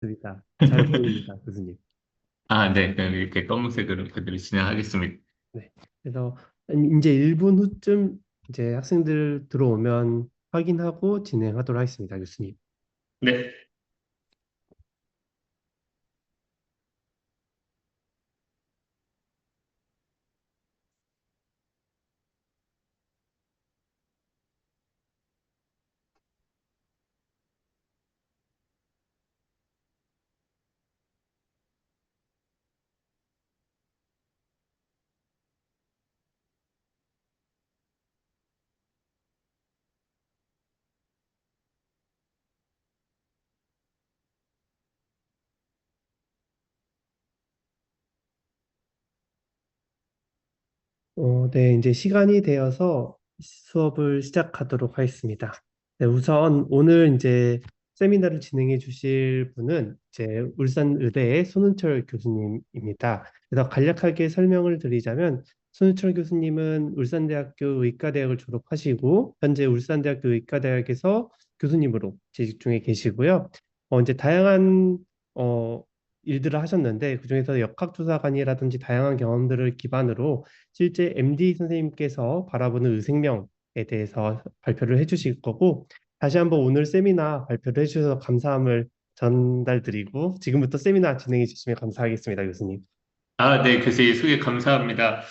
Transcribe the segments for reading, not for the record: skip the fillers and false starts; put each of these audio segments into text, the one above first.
맞습니다. 잘 보입니다, 교수님. 네. 그럼 이렇게 검은색으로 그대로 진행하겠습니다. 네. 그래서 이제 1분 후쯤 이제 학생들 들어오면 확인하고 진행하도록 하겠습니다, 교수님. 네. 네, 이제 시간이 되어서 수업을 시작하도록 하겠습니다. 네, 우선 오늘 이제 세미나를 진행해 주실 분은 이제 울산의대의 손은철 교수님입니다. 그래서 간략하게 설명을 드리자면 손은철 교수님은 울산대학교 의과대학을 졸업하시고 현재 울산대학교 의과대학에서 교수님으로 재직 중에 계시고요. 이제 다양한 어, 일들을 하셨는데 그중에서 역학조사관이라든지 다양한 경험들을 기반으로 실제 MD 선생님께서 바라보는 의생명에 대해서 발표를 해주실 거고, 다시 한번 오늘 세미나 발표를 해주셔서 감사함을 전달드리고, 지금부터 세미나 진행해 주시면 감사하겠습니다, 교수님. 네. 교수님 소개 감사합니다.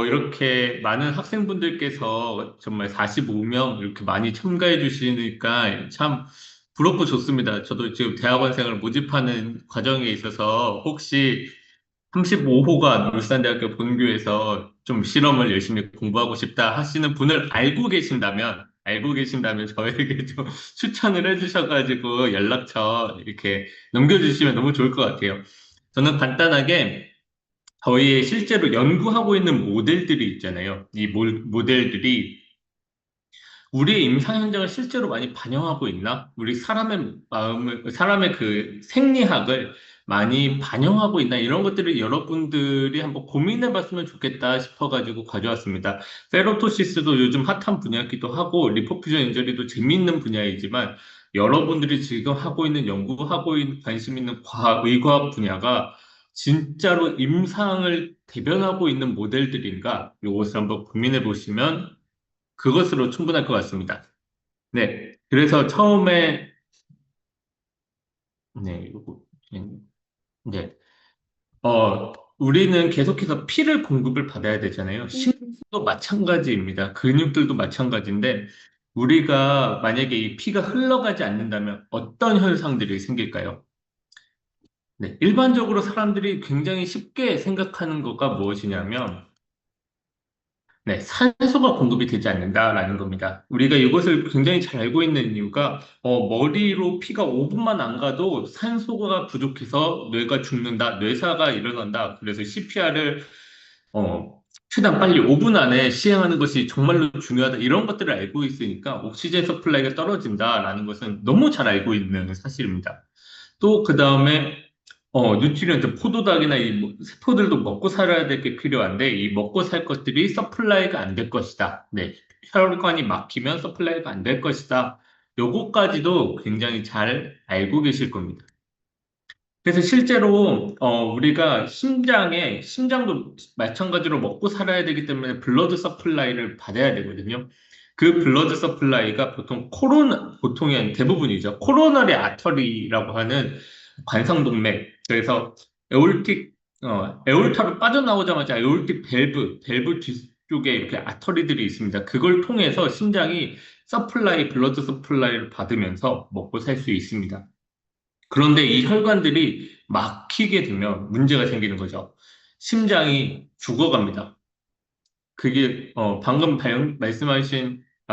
이렇게 많은 학생분들께서 정말 45명 이렇게 많이 참가해 주시니까 참 부럽고 좋습니다. 저도 지금 대학원생을 모집하는 과정에 있어서 혹시 35호가 울산대학교 본교에서 좀 실험을 열심히 공부하고 싶다 하시는 분을 알고 계신다면 저에게 좀 추천을 해주셔가지고 연락처 이렇게 넘겨주시면 너무 좋을 것 같아요. 저는 간단하게 저희 실제로 연구하고 있는 모델들이 있잖아요. 이 모델들이 우리의 임상 현장을 실제로 많이 반영하고 있나? 우리 사람의 마음을, 사람의 그 생리학을 많이 반영하고 있나? 이런 것들을 여러분들이 한번 고민해 봤으면 좋겠다 싶어가지고 가져왔습니다. 페로토시스도 요즘 핫한 분야이기도 하고, 리포퓨전 인저리도 재미있는 분야이지만, 여러분들이 지금 하고 있는 연구하고 있는 관심 있는 의과학 분야가 진짜로 임상을 대변하고 있는 모델들인가? 요것을 한번 고민해 보시면 그것으로 충분할 것 같습니다. 네. 그래서 처음에, 네, 네. 우리는 계속해서 피를 공급을 받아야 되잖아요. 심장도 마찬가지입니다. 근육들도 마찬가지인데, 우리가 만약에 이 피가 흘러가지 않는다면 어떤 현상들이 생길까요? 네. 일반적으로 사람들이 굉장히 쉽게 생각하는 거가 무엇이냐면, 네, 산소가 공급이 되지 않는다라는 겁니다. 우리가 이것을 굉장히 잘 알고 있는 이유가 머리로 피가 5분만 안 가도 산소가 부족해서 뇌가 죽는다, 뇌사가 일어난다. 그래서 CPR을 최대한 빨리 5분 안에 시행하는 것이 정말로 중요하다. 이런 것들을 알고 있으니까 옥시젠 서플라이가 떨어진다라는 것은 너무 잘 알고 있는 사실입니다. 또 그 다음에 뉴트리언트, 포도당이나 세포들도 먹고 살아야 될 게 필요한데, 이 먹고 살 것들이 서플라이가 안 될 것이다. 네. 혈관이 막히면 서플라이가 안 될 것이다. 요거까지도 굉장히 잘 알고 계실 겁니다. 그래서 실제로, 우리가 심장도 마찬가지로 먹고 살아야 되기 때문에 블러드 서플라이를 받아야 되거든요. 그 블러드 서플라이가 보통이 아닌 대부분이죠. 코로너리 아터리라고 하는 관상동맥. 그래서 에올틱, 에올타로 빠져나오자마자 에올틱 밸브 뒤쪽에 이렇게 아터리들이 있습니다. 그걸 통해서 심장이 블러드 서플라이를 받으면서 먹고 살 수 있습니다. 그런데 이 혈관들이 막히게 되면 문제가 생기는 거죠. 심장이 죽어갑니다. 그게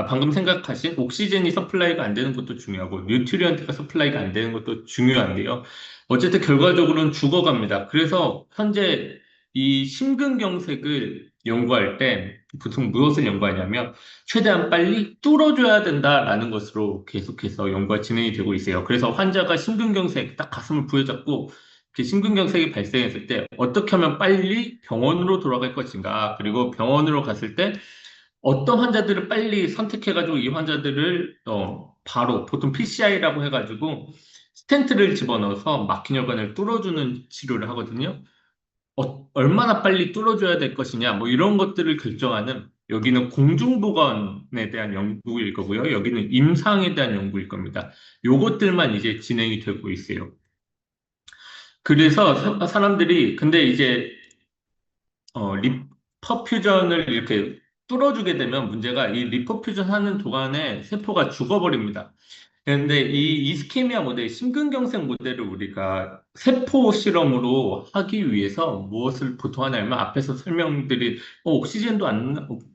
방금 생각하신 옥시젠이 서플라이가 안 되는 것도 중요하고 뉴트리언트가 서플라이가 안 되는 것도 중요한데요. 어쨌든 결과적으로는 죽어갑니다. 그래서 현재 이 심근경색을 연구할 때 보통 무엇을 연구하냐면 최대한 빨리 뚫어줘야 된다라는 것으로 계속해서 연구가 진행이 되고 있어요. 그래서 환자가 심근경색 딱 가슴을 부여잡고 그 심근경색이 발생했을 때 어떻게 하면 빨리 병원으로 돌아갈 것인가, 그리고 병원으로 갔을 때 어떤 환자들을 빨리 선택해가지고 이 환자들을 바로 보통 PCI라고 해가지고 스텐트를 집어넣어서 막힌 혈관을 뚫어주는 치료를 하거든요. 얼마나 빨리 뚫어줘야 될 것이냐, 뭐 이런 것들을 결정하는 여기는 공중보건에 대한 연구일 거고요. 여기는 임상에 대한 연구일 겁니다. 요것들만 이제 진행이 되고 있어요. 그래서 사람들이 근데 이제 리퍼퓨전을 이렇게 뚫어주게 되면 문제가 이 리퍼퓨전 하는 동안에 세포가 죽어버립니다. 그런데 이 이스케미아 모델, 심근경색 모델을 우리가 세포 실험으로 하기 위해서 무엇을 보통 하냐면 앞에서 설명드린 옥시젠도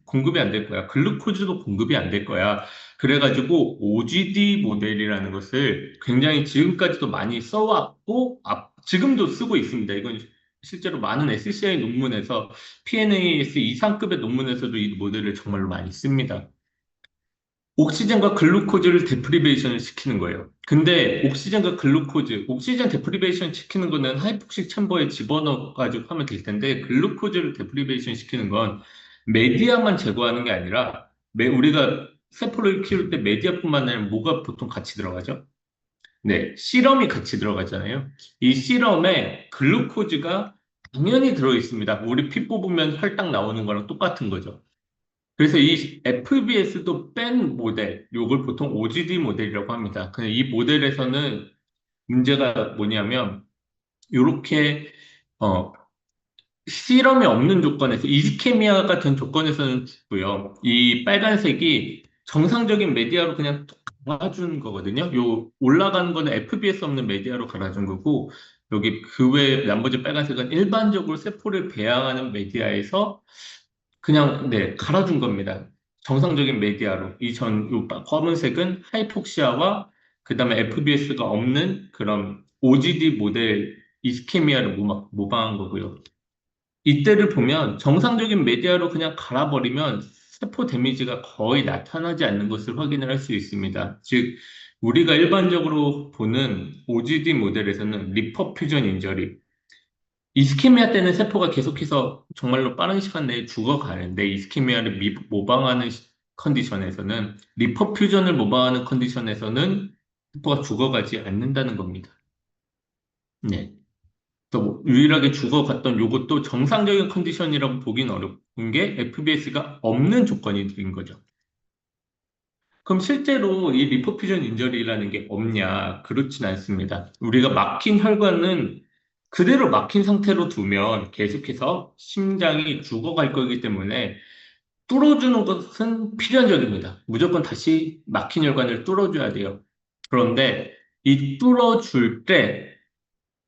공급이 안 될 거야. 글루코즈도 공급이 안 될 거야. 그래가지고 OGD 모델이라는 것을 굉장히 지금까지도 많이 써왔고 지금도 쓰고 있습니다. 이건 실제로 많은 SCI 논문에서 PNAS 이상급의 논문에서도 이 모델을 정말로 많이 씁니다. 옥시젠과 글루코즈를 데프리베이션을 시키는 거예요. 근데 옥시젠과 글루코즈, 옥시젠 데프리베이션 시키는 거는 하이폭식 챔버에 집어넣어가지고 하면 될 텐데, 글루코즈를 데프리베이션 시키는 건 메디아만 제거하는 게 아니라, 우리가 세포를 키울 때 메디아뿐만 아니라 뭐가 보통 같이 들어가죠? 네, 시럼이 같이 들어가잖아요. 이 시럼에 글루코즈가 당연히 들어 있습니다. 우리 피 뽑으면 혈당 나오는 거랑 똑같은 거죠. 그래서 이 FBS도 뺀 모델, 요걸 보통 OGD 모델이라고 합니다. 근데 이 모델에서는 문제가 뭐냐면, 요렇게, 어, 실험이 없는 조건에서, 이스케미아 같은 조건에서는 죽고요. 이 빨간색이 정상적인 메디아로 그냥 뚝 갈아준 거거든요. 요 올라가는 거는 FBS 없는 메디아로 갈아준 거고, 여기 그 외 나머지 빨간색은 일반적으로 세포를 배양하는 메디아에서 그냥 네 갈아준 겁니다. 정상적인 메디아로 요 검은색은 하이폭시아와 그다음에 FBS가 없는 그런 OGD 모델 이스케미아를 모방한 거고요. 이때를 보면 정상적인 메디아로 그냥 갈아버리면 세포 데미지가 거의 나타나지 않는 것을 확인을 할 수 있습니다. 즉 우리가 일반적으로 보는 OGD 모델에서는 리퍼퓨전 인저리, 이스케미아 때는 세포가 계속해서 정말로 빠른 시간 내에 죽어가는데 이스케미아를 모방하는 컨디션에서는 리퍼퓨전을 모방하는 컨디션에서는 세포가 죽어가지 않는다는 겁니다. 네. 또 유일하게 죽어갔던 요것도 정상적인 컨디션이라고 보긴 어려운 게 FBS가 없는 조건이 된 거죠. 그럼 실제로 이 리퍼퓨전 인저리라는 게 없냐? 그렇진 않습니다. 우리가 막힌 혈관은 그대로 막힌 상태로 두면 계속해서 심장이 죽어갈 거기 때문에 뚫어주는 것은 필연적입니다. 무조건 다시 막힌 혈관을 뚫어줘야 돼요. 그런데 이 뚫어줄 때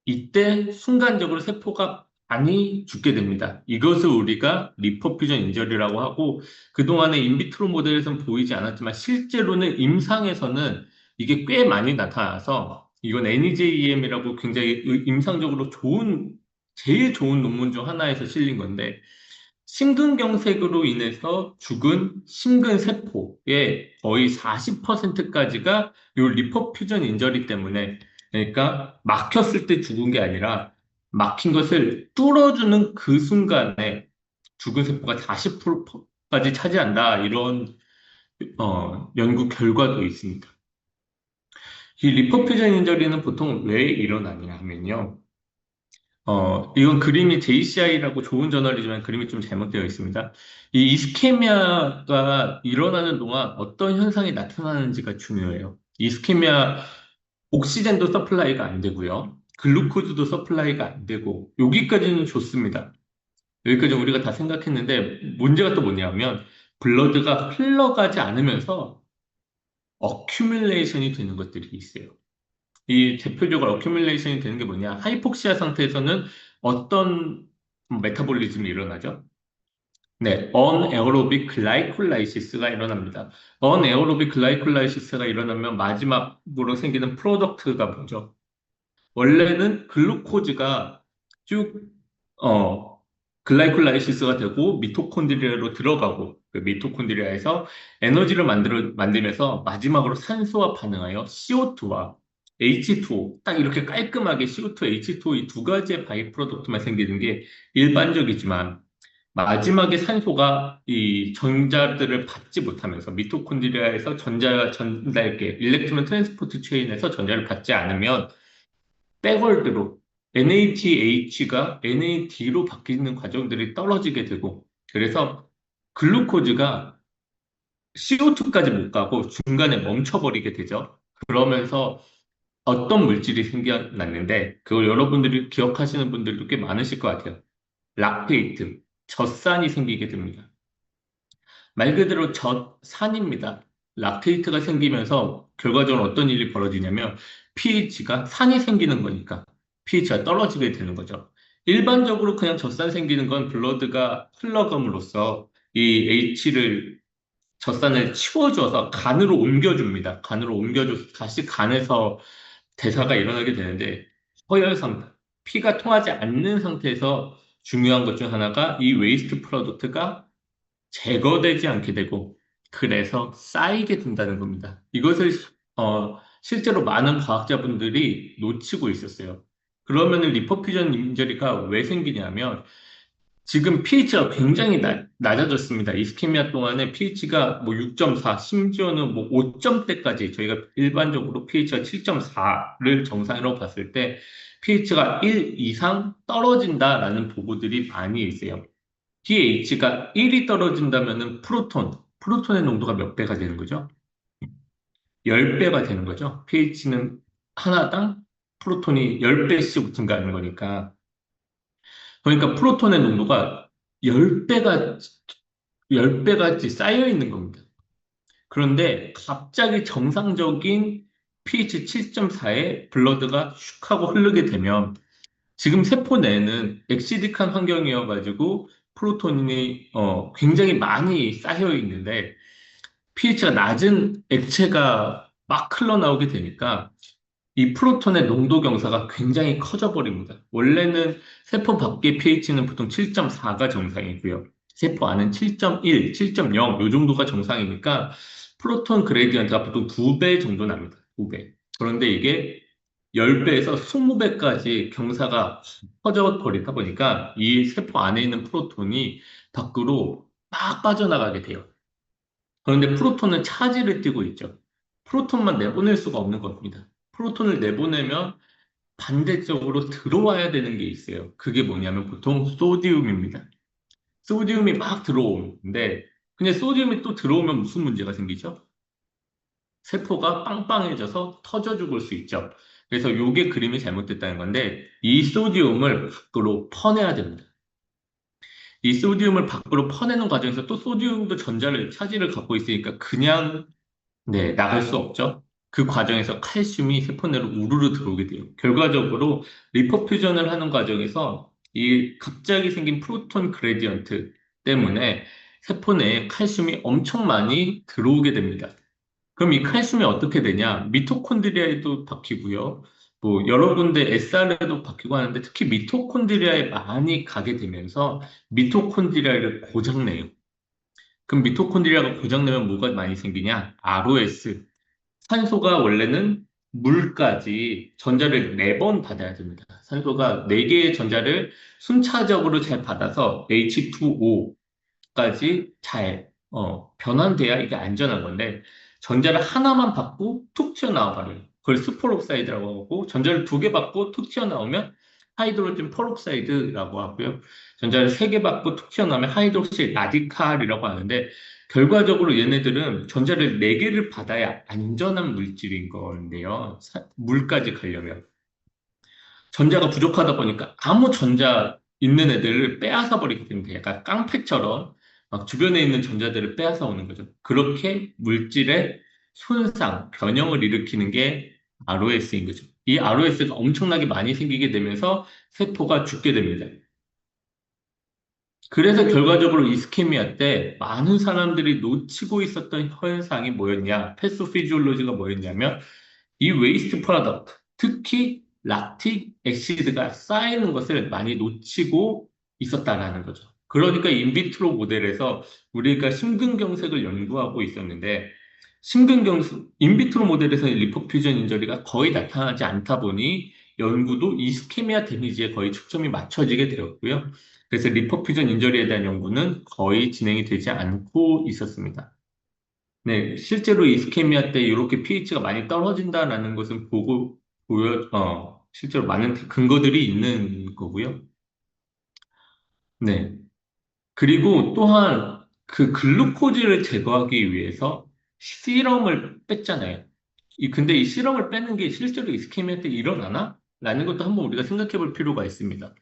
이때 순간적으로 세포가 많이 죽게 됩니다. 이것을 우리가 리퍼퓨전 인저리라고 하고 그동안에 인비트로 모델에서는 보이지 않았지만 실제로는 임상에서는 이게 꽤 많이 나타나서 이건 NEJEM이라고 굉장히 임상적으로 제일 좋은 논문 중 하나에서 실린 건데 심근경색으로 인해서 죽은 심근세포의 거의 40%까지가 이 리퍼퓨전 인저리 때문에 그러니까 막혔을 때 죽은 게 아니라 막힌 것을 뚫어주는 그 순간에 죽은 세포가 40%까지 차지한다. 이런 연구 결과도 있습니다. 이 리퍼퓨전 인저리는 보통 왜 일어나냐 하면요. 이건 그림이 JCI라고 좋은 저널이지만 그림이 좀 잘못되어 있습니다. 이 이스케미아가 일어나는 동안 어떤 현상이 나타나는지가 중요해요. 이스케미아 옥시젠도 서플라이가 안 되고요. 글루코즈도 서플라이가 안 되고 여기까지는 좋습니다. 여기까지 우리가 다 생각했는데 문제가 또 뭐냐면 블러드가 흘러가지 않으면서 어큐뮬레이션이 되는 것들이 있어요. 이 대표적으로 어큐뮬레이션이 되는 게 뭐냐? 하이폭시아 상태에서는 어떤 메타볼리즘이 일어나죠? 네, 언에어로빅 글라이콜라이시스가 일어납니다. 언에어로빅 글라이콜라이시스가 일어나면 마지막으로 생기는 프로덕트가 뭐죠? 원래는 글루코즈가 쭉 어, 글라이콜라이시스가 되고 미토콘드리아로 들어가고 그 미토콘드리아에서 에너지를 만들면서 마지막으로 산소와 반응하여 CO2와 H2O 딱 이렇게 깔끔하게 CO2, H2O 이 두 가지의 바이 프로덕트만 생기는 게 일반적이지만 마지막에 산소가 이 전자들을 받지 못하면서 미토콘드리아에서 전자 전달계 일렉트론 트랜스포트 체인에서 전자를 받지 않으면 백월드로 NADH가 NAD로 바뀌는 과정들이 떨어지게 되고 그래서 글루코즈가 CO2까지 못 가고 중간에 멈춰버리게 되죠. 그러면서 어떤 물질이 생겨났는데 그걸 여러분들이 기억하시는 분들도 꽤 많으실 것 같아요. 락테이트, 젖산이 생기게 됩니다. 말 그대로 젖산입니다. 락테이트가 생기면서 결과적으로 어떤 일이 벌어지냐면 pH가 산이 생기는 거니까 pH가 떨어지게 되는 거죠. 일반적으로 그냥 젖산 생기는 건 블러드가 흘러감으로써 이 젖산을 치워줘서 간으로 옮겨줍니다. 간으로 옮겨줘서 다시 간에서 대사가 일어나게 되는데 허혈상, 피가 통하지 않는 상태에서 중요한 것 중 하나가 이 웨이스트 프로덕트가 제거되지 않게 되고 그래서 쌓이게 된다는 겁니다. 이것을 실제로 많은 과학자분들이 놓치고 있었어요. 그러면은 리퍼퓨전 인저리가 왜 생기냐면 지금 pH가 굉장히 낮아졌습니다. 이스케미아 동안에 pH가 뭐 6.4, 심지어는 뭐 5점대까지 저희가 일반적으로 pH가 7.4를 정상으로 봤을 때 pH가 1 이상 떨어진다라는 보고들이 많이 있어요. pH가 1이 떨어진다면은 프로톤의 농도가 몇 배가 되는 거죠? 10배가 되는 거죠. pH는 하나당 프로톤이 10배씩 증가하는 거니까. 그러니까 프로톤의 농도가 10배가, 10배같이 쌓여 있는 겁니다. 그런데 갑자기 정상적인 pH 7.4에 블러드가 슉 하고 흐르게 되면 지금 세포 내는 엑시딕한 환경이어가지고 프로톤이 굉장히 많이 쌓여 있는데 pH가 낮은 액체가 막 흘러나오게 되니까 이 프로톤의 농도 경사가 굉장히 커져 버립니다. 원래는 세포 밖의 pH는 보통 7.4가 정상이고요. 세포 안은 7.1, 7.0, 요 정도가 정상이니까 프로톤 그레디언트가 보통 2배 정도 납니다. 2배. 그런데 이게 10배에서 20배까지 경사가 커져 버리다 보니까 이 세포 안에 있는 프로톤이 밖으로 막 빠져나가게 돼요. 그런데 프로톤은 차지를 띠고 있죠. 프로톤만 내보낼 수가 없는 겁니다. 프로톤을 내보내면 반대쪽으로 들어와야 되는 게 있어요. 그게 뭐냐면 보통 소디움입니다. 소디움이 막 들어오는데, 근데 소디움이 또 들어오면 무슨 문제가 생기죠? 세포가 빵빵해져서 터져 죽을 수 있죠. 그래서 요게 그림이 잘못됐다는 건데, 이 소디움을 밖으로 퍼내야 됩니다. 이 소디움을 밖으로 퍼내는 과정에서 또 소디움도 차지를 갖고 있으니까 그냥 네, 나갈 수 없죠. 그 과정에서 칼슘이 세포 내로 우르르 들어오게 돼요. 결과적으로 리퍼퓨전을 하는 과정에서 이 갑자기 생긴 프로톤 그레디언트 때문에 세포 내에 칼슘이 엄청 많이 들어오게 됩니다. 그럼 이 칼슘이 어떻게 되냐? 미토콘드리아에도 박히고요. 뭐 여러 군데 SR에도 박히고 하는데 특히 미토콘드리아에 많이 가게 되면서 미토콘드리아를 고장내요. 그럼 미토콘드리아가 고장내면 뭐가 많이 생기냐? ROS. 산소가 원래는 물까지 전자를 4번 받아야 됩니다. 산소가 4개의 전자를 순차적으로 잘 받아서 H2O까지 잘 변환돼야 이게 안전한 건데 전자를 하나만 받고 툭 튀어나와 버려요. 그걸 스포록사이드라고 하고 전자를 2개 받고 툭 튀어나오면 하이드로젠 퍼록사이드라고 하고요. 전자를 3개 받고 툭 튀어나오면 하이드록시 라디칼이라고 하는데 결과적으로 얘네들은 전자를 4개를 받아야 안전한 물질인 건데요. 물까지 가려면. 전자가 부족하다 보니까 아무 전자 있는 애들을 빼앗아 버리게 됩니다. 약간 깡패처럼 막 주변에 있는 전자들을 빼앗아 오는 거죠. 그렇게 물질의 손상, 변형을 일으키는 게 ROS인 거죠. 이 ROS가 엄청나게 많이 생기게 되면서 세포가 죽게 됩니다. 그래서 결과적으로 이스케미아 때 많은 사람들이 놓치고 있었던 현상이 뭐였냐, 패소피지올로지가 뭐였냐면 이 웨이스트 프로덕트, 특히 락틱 액시드가 쌓이는 것을 많이 놓치고 있었다라는 거죠. 그러니까 인비트로 모델에서 우리가 심근경색을 연구하고 있었는데 인비트로 모델에서는 리포퓨전 인저리가 거의 나타나지 않다 보니 연구도 이스케미아 데미지에 거의 초점이 맞춰지게 되었고요. 그래서 리퍼퓨전 인저리에 대한 연구는 거의 진행이 되지 않고 있었습니다. 네, 실제로 이스케미아 때 이렇게 pH가 많이 떨어진다라는 것은 실제로 많은 근거들이 있는 거고요. 네. 그리고 또한 그 글루코즈를 제거하기 위해서 시럼을 뺐잖아요. 근데 이 시럼을 빼는 게 실제로 이스케미아 때 일어나나? 라는 것도 한번 우리가 생각해 볼 필요가 있습니다.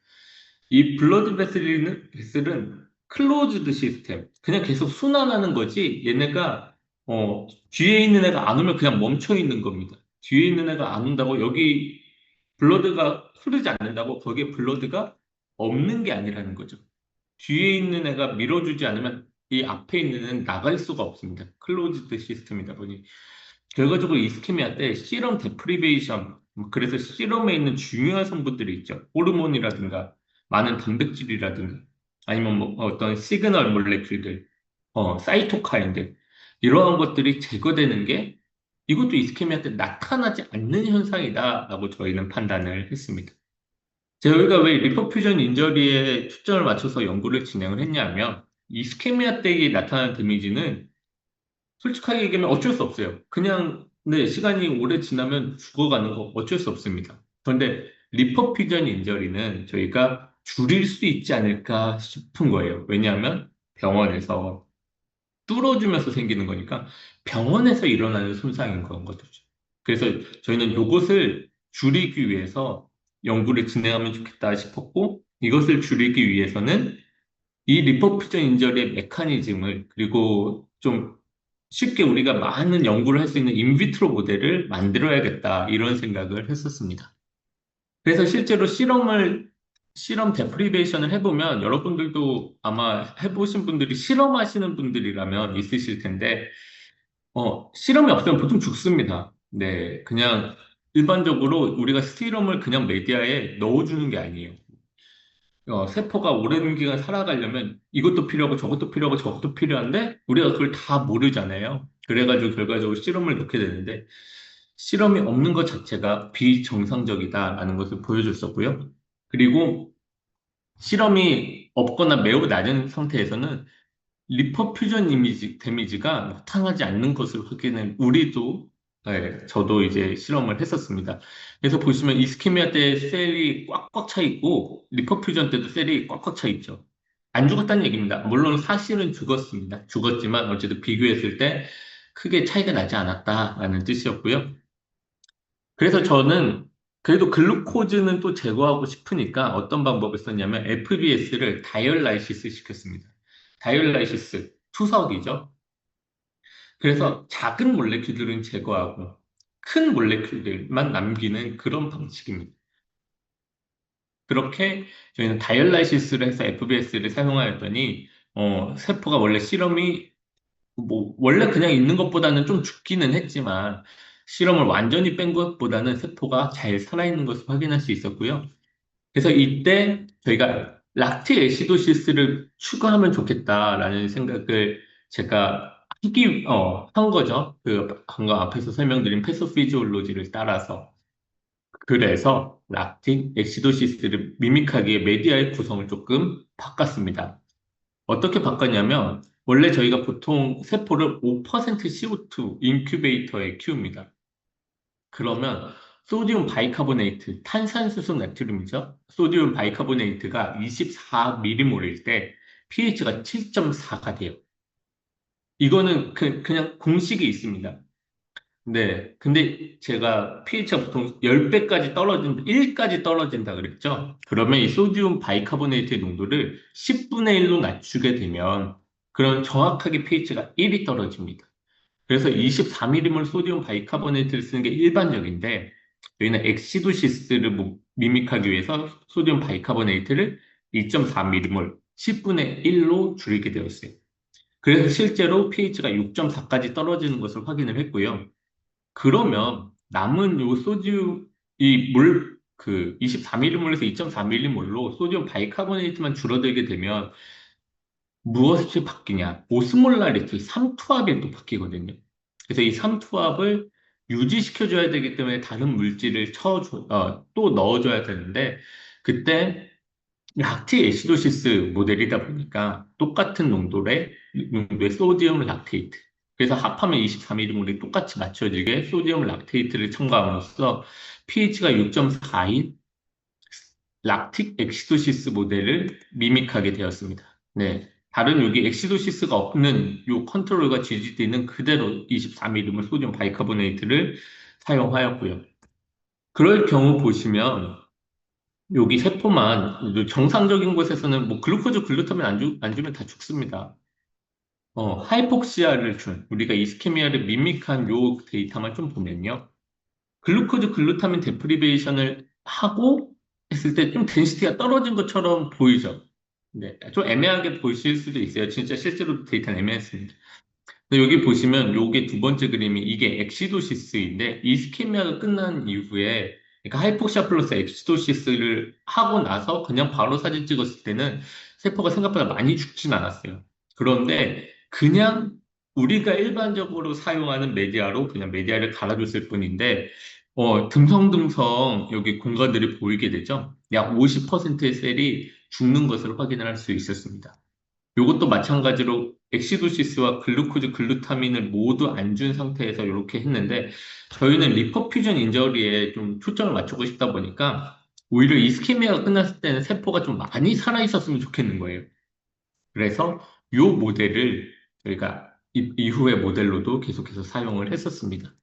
이 블러드 베슬은 클로즈드 시스템. 그냥 계속 순환하는 거지. 얘네가, 뒤에 있는 애가 안 오면 그냥 멈춰 있는 겁니다. 뒤에 있는 애가 안 온다고 여기 블러드가 흐르지 않는다고 거기에 블러드가 없는 게 아니라는 거죠. 뒤에 있는 애가 밀어주지 않으면 이 앞에 있는 애는 나갈 수가 없습니다. 클로즈드 시스템이다 보니. 결과적으로 이스케미아 때 시럼 데프리베이션, 그래서 시럼에 있는 중요한 성분들이 있죠. 호르몬이라든가 많은 단백질이라든가 아니면 뭐 어떤 시그널 몰레큘들, 사이토카인들 이러한 것들이 제거되는 게 이것도 이스케미아 때 나타나지 않는 현상이다라고 저희는 판단을 했습니다. 저희가 왜 리퍼퓨전 인저리에 초점을 맞춰서 연구를 진행을 했냐면 이스케미아 때에 나타나는 데미지는 솔직하게 얘기하면 어쩔 수 없어요. 그냥 네, 시간이 오래 지나면 죽어가는 거 어쩔 수 없습니다. 그런데 리퍼퓨전 인저리는 저희가 줄일 수 있지 않을까 싶은 거예요. 왜냐하면 병원에서 뚫어주면서 생기는 거니까 병원에서 일어나는 손상인 건 거죠. 그래서 저희는 이것을 줄이기 위해서 연구를 진행하면 좋겠다 싶었고 이것을 줄이기 위해서는 이 리퍼퓨전 인저리의 메커니즘을 그리고 좀 쉽게 우리가 많은 연구를 할 수 있는 인비트로 모델을 만들어야겠다 이런 생각을 했었습니다. 그래서 실제로 실험 데프리베이션을 해보면 여러분들도 아마 해보신 분들이 실험하시는 분들이라면 있으실 텐데 실험이 없으면 보통 죽습니다. 네, 그냥 일반적으로 우리가 실험을 그냥 메디아에 넣어주는 게 아니에요. 세포가 오랜 기간 살아가려면 이것도 필요하고 저것도 필요하고 저것도 필요한데 우리가 그걸 다 모르잖아요. 그래가지고 결과적으로 실험을 넣게 되는데 실험이 없는 것 자체가 비정상적이다라는 것을 보여줬었고요. 그리고 실험이 없거나 매우 낮은 상태에서는 리퍼퓨전 데미지가 나타나지 않는 것을 확인을 우리도 네, 저도 이제 실험을 했었습니다. 그래서 보시면 이스케미아 때 셀이 꽉꽉 차 있고 리퍼퓨전 때도 셀이 꽉꽉 차 있죠. 안 죽었다는 얘기입니다. 물론 사실은 죽었습니다. 죽었지만 어쨌든 비교했을 때 크게 차이가 나지 않았다라는 뜻이었고요. 그래서 저는 그래도 글루코즈는 또 제거하고 싶으니까 어떤 방법을 썼냐면 FBS를 다이얼라이시스 시켰습니다. 다이얼라이시스, 투석이죠. 그래서 작은 몰레큘들은 제거하고 큰 몰레큘들만 남기는 그런 방식입니다. 그렇게 저희는 다이얼라이시스를 해서 FBS를 사용하였더니 세포가 원래 실험이 뭐 원래 그냥 있는 것보다는 좀 죽기는 했지만 실험을 완전히 뺀 것보다는 세포가 잘 살아있는 것을 확인할 수 있었고요. 그래서 이때 저희가 락틱 애시도시스를 추가하면 좋겠다라는 생각을 제가 한 거죠. 그 방금 앞에서 설명드린 패소피지올로지를 따라서. 그래서 락틱 애시도시스를 미믹하기에 메디아의 구성을 조금 바꿨습니다. 어떻게 바꿨냐면 원래 저희가 보통 세포를 5% CO2 인큐베이터에 키웁니다. 그러면 소디움 바이카보네이트, 탄산수소 나트륨이죠. 소디움 바이카보네이트가 24m몰일 때 pH가 7.4가 돼요. 이거는 그냥 공식이 있습니다. 네. 근데 제가 pH가 보통 10배까지 1까지 떨어진다 그랬죠? 그러면 이 소디움 바이카보네이트의 농도를 10분의 1로 낮추게 되면 그런 정확하게 pH가 1이 떨어집니다. 그래서 24m몰 소디움 바이카보네이트를 쓰는 게 일반적인데 저희는 엑시도시스를 미믹하기 위해서 소디움 바이카보네이트를 2.4m몰 10분의 1로 줄이게 되었어요. 그래서 실제로 pH가 6.4까지 떨어지는 것을 확인을 했고요. 그러면 남은 요 소디움 그 24m몰에서 2.4m몰로 소디움 바이카보네이트만 줄어들게 되면 무엇이 바뀌냐? 오스몰라리티, 삼투압이 또 바뀌거든요. 그래서 이 삼투압을 유지시켜줘야 되기 때문에 다른 물질을 또 넣어줘야 되는데, 그때 락티 애시도시스 모델이다 보니까 똑같은 농도의 소디움 락테이트. 그래서 합하면 23mm물이 똑같이 맞춰지게 소디움 락테이트를 첨가함으로써 pH가 6.4인 락틱 엑시도시스 모델을 미믹하게 되었습니다. 네. 다른 여기 엑시도시스가 없는 요 컨트롤과 GGD는 그대로 24mm물 소디움 바이카보네이트를 사용하였고요. 그럴 경우 보시면 여기 세포만 정상적인 곳에서는 뭐 글루코즈 글루타민 안 주면 다 죽습니다. 하이폭시아를 준 우리가 이스케미아를 밋밋한 요 데이터만 좀 보면요. 글루코즈 글루타민 데프리베이션을 하고 했을 때 좀 덴시티가 떨어진 것처럼 보이죠. 네, 좀 애매하게 보이실 수도 있어요. 진짜 실제로 데이터는 애매했습니다. 근데 여기 보시면 요게 두 번째 그림이 이게 엑시도시스인데 이스케미아가 끝난 이후에 그러니까 하이폭시아 플러스 엑시도시스를 하고 나서 그냥 바로 사진 찍었을 때는 세포가 생각보다 많이 죽진 않았어요. 그런데 그냥 우리가 일반적으로 사용하는 메디아로 그냥 메디아를 갈아줬을 뿐인데 듬성듬성 여기 공간들이 보이게 되죠. 약 50%의 셀이 죽는 것을 확인할 수 있었습니다. 이것도 마찬가지로 엑시도시스와 글루코즈 글루타민을 모두 안 준 상태에서 이렇게 했는데 저희는 리퍼퓨전 인저리에 좀 초점을 맞추고 싶다 보니까 오히려 이스케미아가 끝났을 때는 세포가 좀 많이 살아있었으면 좋겠는 거예요. 그래서 이 모델을 저희가 이후의 모델로도 계속해서 사용을 했었습니다.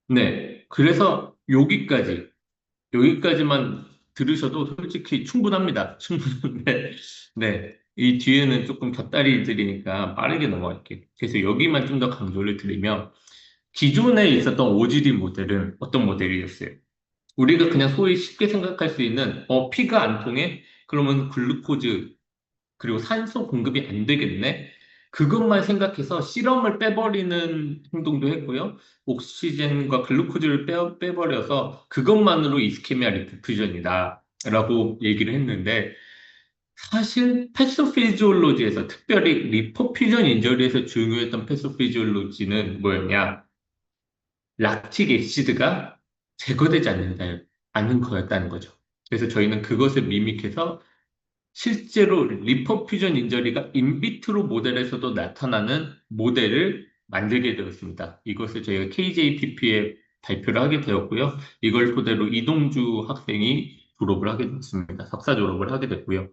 네, 그래서 여기까지만 들으셔도 솔직히 충분합니다. 충분한데, 네. 이 뒤에는 조금 곁다리들이니까 빠르게 넘어갈게요. 그래서 여기만 좀 더 강조를 드리면, 기존에 있었던 OGD 모델은 어떤 모델이었어요? 우리가 그냥 소위 쉽게 생각할 수 있는, 피가 안 통해? 그러면 글루코즈, 그리고 산소 공급이 안 되겠네? 그것만 생각해서 실험을 빼버리는 행동도 했고요. 옥시젠과 글루코즈를 빼버려서 그것만으로 이스케미아 리포퓨전이다. 라고 얘기를 했는데, 사실 패소피지올로지에서 특별히 리포퓨전 인저리에서 중요했던 패소피지올로지는 뭐였냐? 락틱 엑시드가 제거되지 않는 거였다는 거죠. 그래서 저희는 그것을 미믹해서 실제로 리퍼퓨전 인저리가 인비트로 모델에서도 나타나는 모델을 만들게 되었습니다. 이것을 저희가 KJPP에 발표를 하게 되었고요. 이걸 토대로 이동주 학생이 졸업을 하게 됐습니다. 석사 졸업을 하게 됐고요.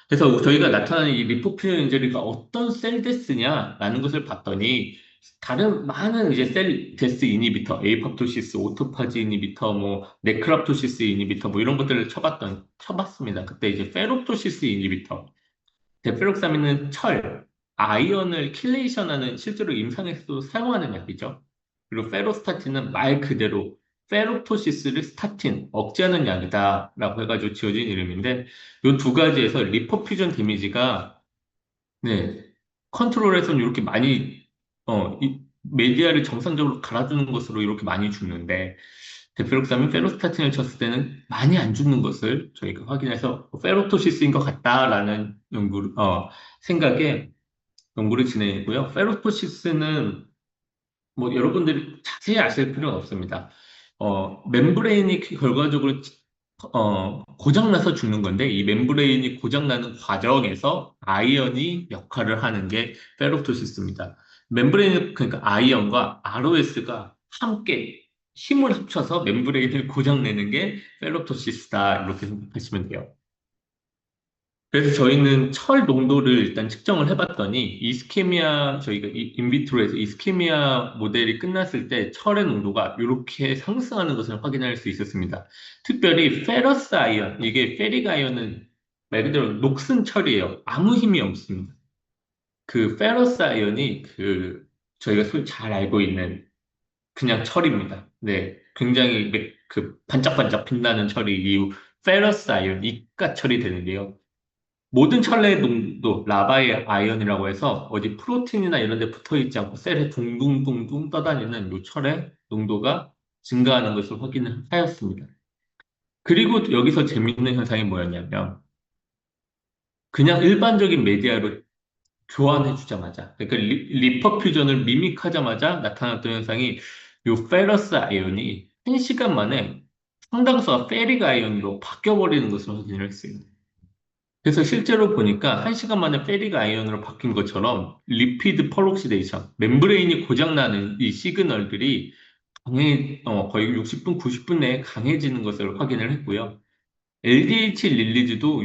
그래서 저희가 나타나는 이 리포퓨전 인저리가 어떤 셀 데스냐라는 것을 봤더니 다른 많은 이제 셀 데스 이니비터, 에이팝토시스, 오토파지 이니비터, 뭐 네크랍토시스 이니비터 뭐 이런 것들을 쳐봤습니다. 그때 이제 페롭토시스 이니비터, 데페록사민은 철, 아이언을 킬레이션하는 실제로 임상에서도 사용하는 약이죠. 그리고 페로스타틴은 말 그대로 페롭토시스를 스타틴, 억제하는 약이다라고 해가지고 지어진 이름인데 이 두 가지에서 리퍼퓨전 데미지가 네 컨트롤에서는 이렇게 많이 메디아를 정상적으로 갈아주는 것으로 이렇게 많이 죽는데 데피록사민 페로스타틴을 쳤을 때는 많이 안 죽는 것을 저희가 확인해서 페로토시스인 것 같다라는 생각에 연구를 진행했고요. 페로토시스는 뭐 여러분들이 자세히 아실 필요는 없습니다. 멤브레인이 결과적으로 고장나서 죽는 건데 이 멤브레인이 고장나는 과정에서 아이언이 역할을 하는 게 페로토시스입니다. 멤브레인 그러니까 아이언과 ROS가 함께 힘을 합쳐서 멤브레인을 고장내는 게 페로토시스다 이렇게 생각하시면 돼요. 그래서 저희는 철 농도를 일단 측정을 해봤더니 이스케미아 저희가 인비트로에서 이스케미아 모델이 끝났을 때 철의 농도가 이렇게 상승하는 것을 확인할 수 있었습니다. 특별히 페러스 아이언 이게 페릭 아이언은 말 그대로 녹슨 철이에요. 아무 힘이 없습니다. 그 페러스 아이언이 그 저희가 잘 알고 있는 그냥 철입니다. 네, 굉장히 그 반짝반짝 빛나는 철이 이 페러스 아이언 이가 철이 되는데요. 모든 철의 농도, 라바의 아이언이라고 해서 어디 프로틴이나 이런 데 붙어 있지 않고 셀에 둥둥둥둥 떠다니는 이 철의 농도가 증가하는 것을 확인을 하였습니다. 그리고 여기서 재밌는 현상이 뭐였냐면 그냥 일반적인 메디아로 교환해 주자마자 그러니까 리퍼퓨전을 미믹하자마자 나타났던 현상이 이 페러스 아이언이 1시간 만에 상당수가 페릭 아이언으로 바뀌어버리는 것을 확인을 했어요. 그래서 실제로 보니까 1시간 만에 페릭 아이언으로 바뀐 것처럼 리피드 펄옥시데이션, 멤브레인이 고장나는 이 시그널들이 거의 60분, 90분 내에 강해지는 것을 확인을 했고요. LDH 릴리즈도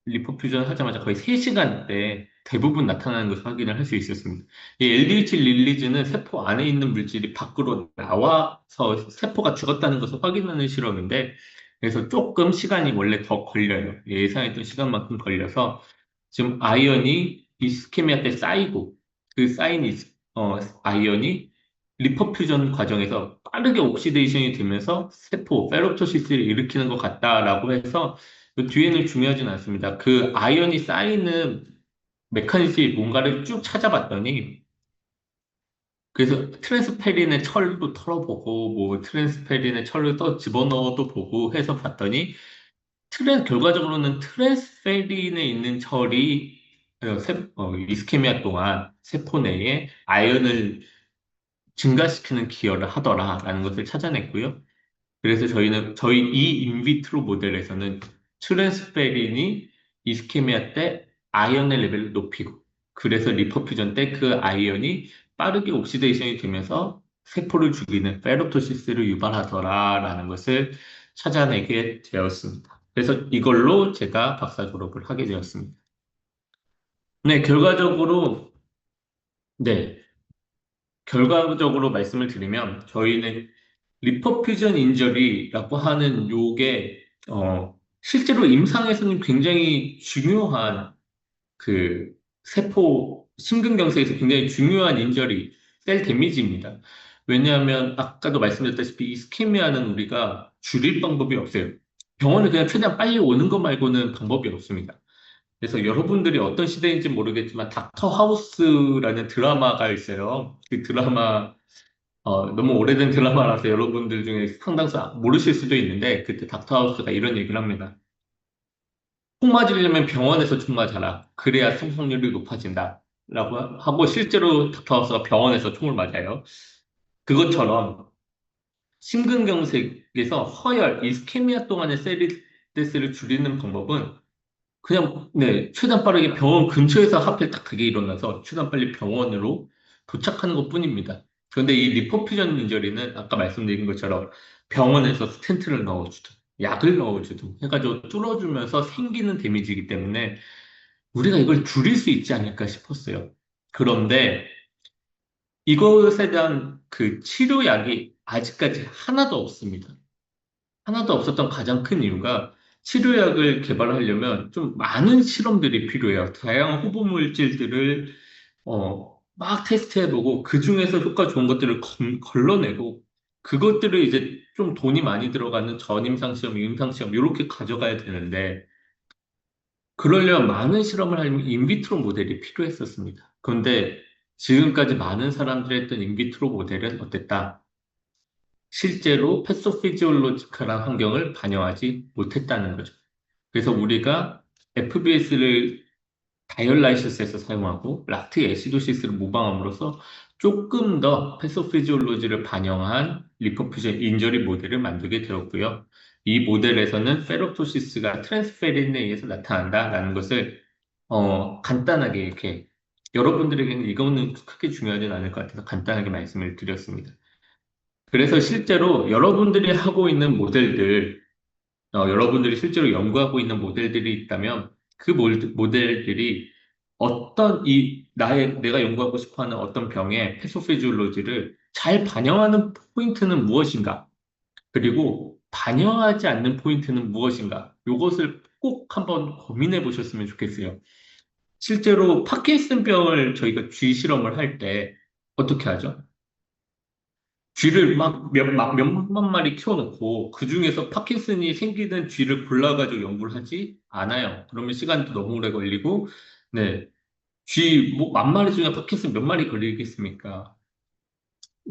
리포퓨전 하자마자 거의 3시간대 대부분 나타나는 것을 확인을 할 수 있었습니다. 이 LDH 릴리즈는 세포 안에 있는 물질이 밖으로 나와서 세포가 죽었다는 것을 확인하는 실험인데, 그래서 조금 시간이 원래 더 걸려요. 예상했던 시간만큼 걸려서 지금 아이언이 이스케미아 때 쌓이고 그 쌓인 아이언이 리퍼퓨전 과정에서 빠르게 옥시데이션이 되면서 세포, 페롭토시스를 일으키는 것 같다라고 해서 그 뒤에는 중요하진 않습니다. 그 아이언이 쌓이는 메커니즘이 뭔가를 쭉 찾아봤더니 그래서 트랜스페린의 철도 털어보고 뭐 트랜스페린의 철을 또 집어넣어도 보고 해서 봤더니 결과적으로는 트랜스페린에 있는 철이 이스케미아 동안 세포 내에 아연을 증가시키는 기여를 하더라라는 것을 찾아냈고요. 그래서 저희 이 인비트로 모델에서는 트랜스페린이 이스케미아 때 아이언의 레벨을 높이고, 그래서 리퍼퓨전 때 그 아이언이 빠르게 옥시데이션이 되면서 세포를 죽이는 페로토시스를 유발하더라라는 것을 찾아내게 되었습니다. 그래서 이걸로 제가 박사 졸업을 하게 되었습니다. 네, 네, 결과적으로 말씀을 드리면 저희는 리퍼퓨전 인저리라고 하는 요게 실제로 임상에서는 굉장히 중요한 그 세포 심근경색에서 굉장히 중요한 인저리 셀 데미지입니다. 왜냐하면 아까도 말씀드렸다시피 이스케미아는 우리가 줄일 방법이 없어요. 병원에 그냥 최대한 빨리 오는 것 말고는 방법이 없습니다. 그래서 여러분들이 어떤 시대인지 모르겠지만 닥터 하우스라는 드라마가 있어요. 그 드라마 너무 오래된 드라마라서 여러분들 중에 상당수 모르실 수도 있는데, 그때 닥터 하우스가 이런 얘기를 합니다. 총 맞으려면 병원에서 총 맞아라. 그래야 생존율이 높아진다. 라고 하고, 실제로 닥터 하우스가 병원에서 총을 맞아요. 그것처럼, 심근경색에서 허열, 이스케미아 동안의 세리데스를 줄이는 방법은 그냥, 네, 최대한 빠르게 병원 근처에서 하필 딱 그게 일어나서 최대한 빨리 병원으로 도착하는 것 뿐입니다. 그런데 이 리포퓨전 인저리는 아까 말씀드린 것처럼 병원에서 스텐트를 넣어주든 약을 넣어주든 해가지고 뚫어주면서 생기는 데미지이기 때문에 우리가 이걸 줄일 수 있지 않을까 싶었어요. 그런데 이것에 대한 그 치료약이 아직까지 하나도 없습니다. 하나도 없었던 가장 큰 이유가 치료약을 개발하려면 좀 많은 실험들이 필요해요. 다양한 후보 물질들을 막 테스트해보고 그 중에서 효과 좋은 것들을 걸러내고 그것들을 이제 좀 돈이 많이 들어가는 전임상 시험, 임상 시험 이렇게 가져가야 되는데 그러려면 많은 실험을 하려면 인비트로 모델이 필요했었습니다. 그런데 지금까지 많은 사람들이 했던 인비트로 모델은 어땠다? 실제로 패소피지올로지컬한 환경을 반영하지 못했다는 거죠. 그래서 우리가 FBS를 다이얼라이시스에서 사용하고 락틱 애시도시스를 모방함으로써 조금 더 패소피지올로지를 반영한 리퍼퓨전 인저리 모델을 만들게 되었고요. 이 모델에서는 페로토시스가 트랜스페린에 의해서 나타난다라는 것을 간단하게 이렇게 여러분들에게는 이거는 크게 중요하진 않을 것 같아서 간단하게 말씀을 드렸습니다. 그래서 실제로 여러분들이 하고 있는 모델들, 여러분들이 실제로 연구하고 있는 모델들이 있다면 그 모델들이 내가 연구하고 싶어 하는 어떤 병의 패소피지올로지를 잘 반영하는 포인트는 무엇인가? 그리고 반영하지 않는 포인트는 무엇인가? 이것을 꼭 한번 고민해 보셨으면 좋겠어요. 실제로 파킨슨병을 저희가 쥐 실험을 할 때 어떻게 하죠? 쥐를 막 몇만 마리 키워놓고 그 중에서 파킨슨이 생기는 쥐를 골라가지고 연구를 하지 않아요. 그러면 시간도 너무 오래 걸리고, 네. 뭐, 만 마리 중에 파킨슨 몇 마리 걸리겠습니까?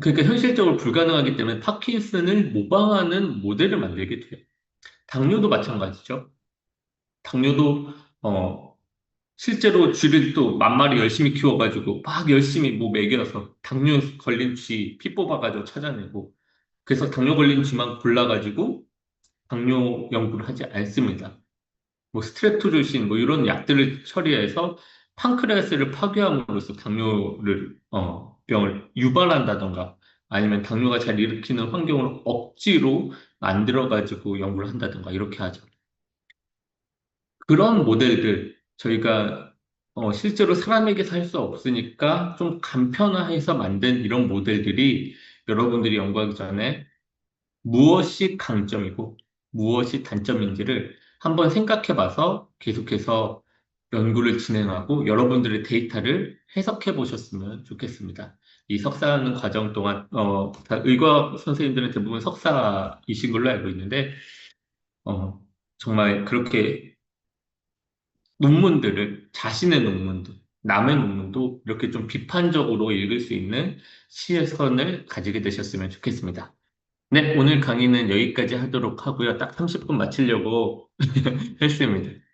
그러니까 현실적으로 불가능하기 때문에 파킨슨을 모방하는 모델을 만들게 돼요. 당뇨도 마찬가지죠. 당뇨도, 실제로 쥐를 또 만 마리 열심히 키워가지고 막 열심히 뭐 먹여서 당뇨 걸린 쥐 피 뽑아가지고 찾아내고 그래서 당뇨 걸린 쥐만 골라가지고 당뇨 연구를 하지 않습니다. 뭐 스트ep토조신 뭐 이런 약들을 처리해서 판크레아스를 파괴함으로써 당뇨를 병을 유발한다던가 아니면 당뇨가 잘 일으키는 환경을 억지로 만들어가지고 연구를 한다던가 이렇게 하죠. 그런 모델들 저희가 실제로 사람에게서 할 수 없으니까 좀 간편화해서 만든 이런 모델들이 여러분들이 연구하기 전에 무엇이 강점이고 무엇이 단점인지를 한번 생각해 봐서 계속해서 연구를 진행하고 여러분들의 데이터를 해석해 보셨으면 좋겠습니다. 이 석사하는 과정 동안, 다 의과 선생님들은 대부분 석사이신 걸로 알고 있는데, 어, 정말 그렇게 논문들을, 자신의 논문도, 남의 논문도 이렇게 좀 비판적으로 읽을 수 있는 시선을 가지게 되셨으면 좋겠습니다. 네, 오늘 강의는 여기까지 하도록 하고요. 딱 30분 마치려고 했습니다.